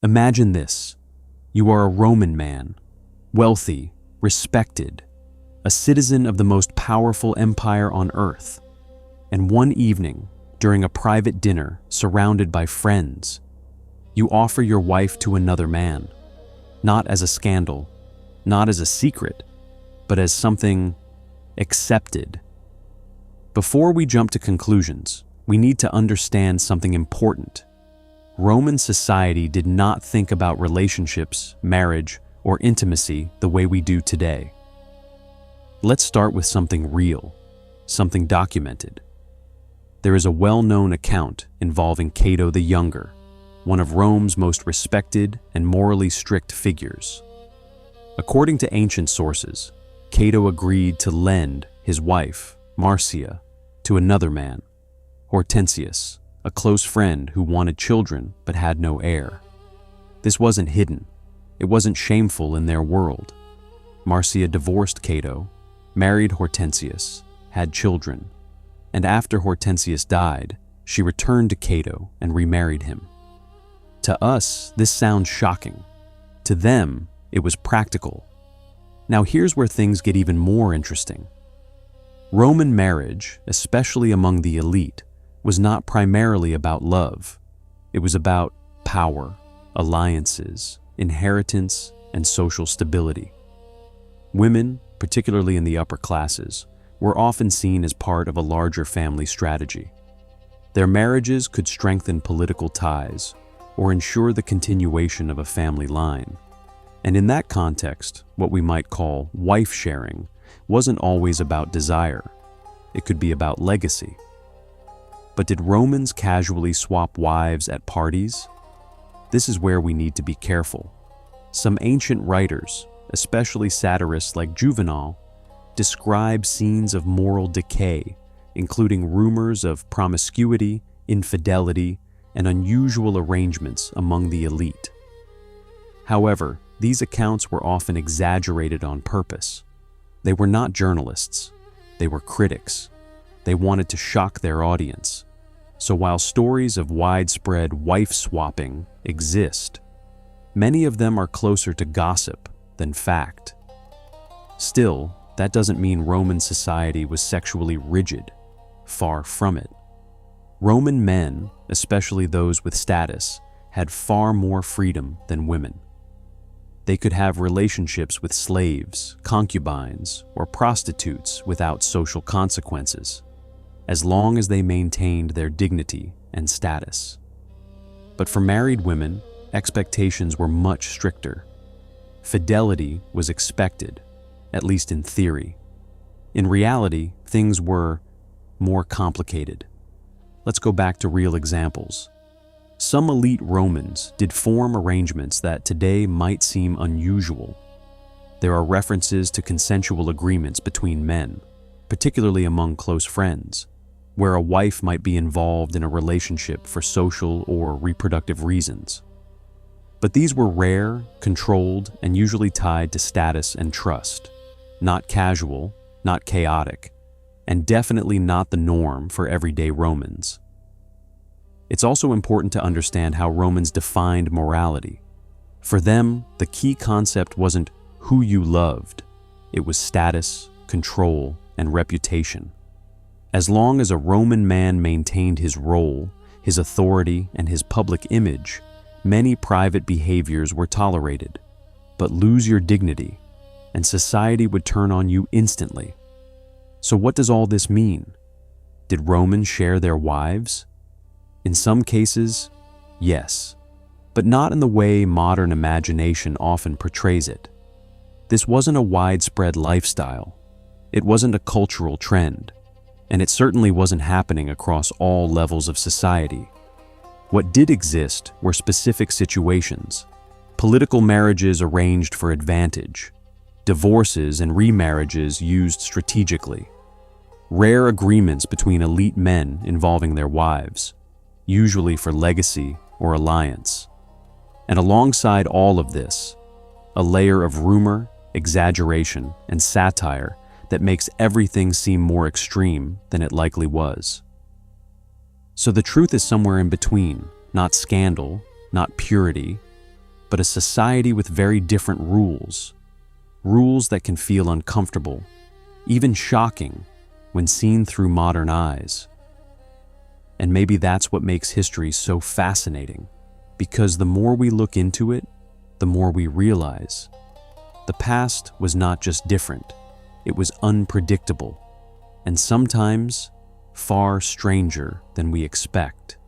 Imagine this. You are a Roman man, wealthy, respected, a citizen of the most powerful empire on earth. And one evening, during a private dinner surrounded by friends, you offer your wife to another man, not as a scandal, not as a secret, but as something accepted. Before we jump to conclusions, we need to understand something important. Roman society did not think about relationships, marriage, or intimacy the way we do today. Let's start with something real, something documented. There is a well-known account involving Cato the Younger, one of Rome's most respected and morally strict figures. According to ancient sources, Cato agreed to lend his wife, Marcia, to another man, Hortensius, a close friend who wanted children but had no heir. This wasn't hidden. It wasn't shameful in their world. Marcia divorced Cato, married Hortensius, had children, and after Hortensius died, she returned to Cato and remarried him. To us, this sounds shocking. To them, it was practical. Now here's where things get even more interesting. Roman marriage, especially among the elite, was not primarily about love. It was about power, alliances, inheritance, and social stability. Women, particularly in the upper classes, were often seen as part of a larger family strategy. Their marriages could strengthen political ties or ensure the continuation of a family line. And in that context, what we might call wife sharing wasn't always about desire. It could be about legacy. But did Romans casually swap wives at parties? This is where we need to be careful. Some ancient writers, especially satirists like Juvenal, describe scenes of moral decay, including rumors of promiscuity, infidelity, and unusual arrangements among the elite. However, these accounts were often exaggerated on purpose. They were not journalists. They were critics. They wanted to shock their audience. So while stories of widespread wife swapping exist, many of them are closer to gossip than fact. Still, that doesn't mean Roman society was sexually rigid. Far from it. Roman men, especially those with status, had far more freedom than women. They could have relationships with slaves, concubines, or prostitutes without social consequences, as long as they maintained their dignity and status. But for married women, expectations were much stricter. Fidelity was expected, at least in theory. In reality, things were more complicated. Let's go back to real examples. Some elite Romans did form arrangements that today might seem unusual. There are references to consensual agreements between men, particularly among close friends, where a wife might be involved in a relationship for social or reproductive reasons. But these were rare, controlled, and usually tied to status and trust, not casual, not chaotic, and definitely not the norm for everyday Romans. It's also important to understand how Romans defined morality. For them, the key concept wasn't who you loved. It was status, control, and reputation. As long as a Roman man maintained his role, his authority, and his public image, many private behaviors were tolerated. But lose your dignity, and society would turn on you instantly. So what does all this mean? Did Romans share their wives? In some cases, yes, but not in the way modern imagination often portrays it. This wasn't a widespread lifestyle. It wasn't a cultural trend, and it certainly wasn't happening across all levels of society. What did exist were specific situations: political marriages arranged for advantage, divorces and remarriages used strategically, rare agreements between elite men involving their wives, usually for legacy or alliance. And alongside all of this, a layer of rumor, exaggeration, and satire that makes everything seem more extreme than it likely was. So the truth is somewhere in between, not scandal, not purity, but a society with very different rules. Rules that can feel uncomfortable, even shocking, when seen through modern eyes. And maybe that's what makes history so fascinating, because the more we look into it, the more we realize the past was not just different, it was unpredictable, and sometimes far stranger than we expect.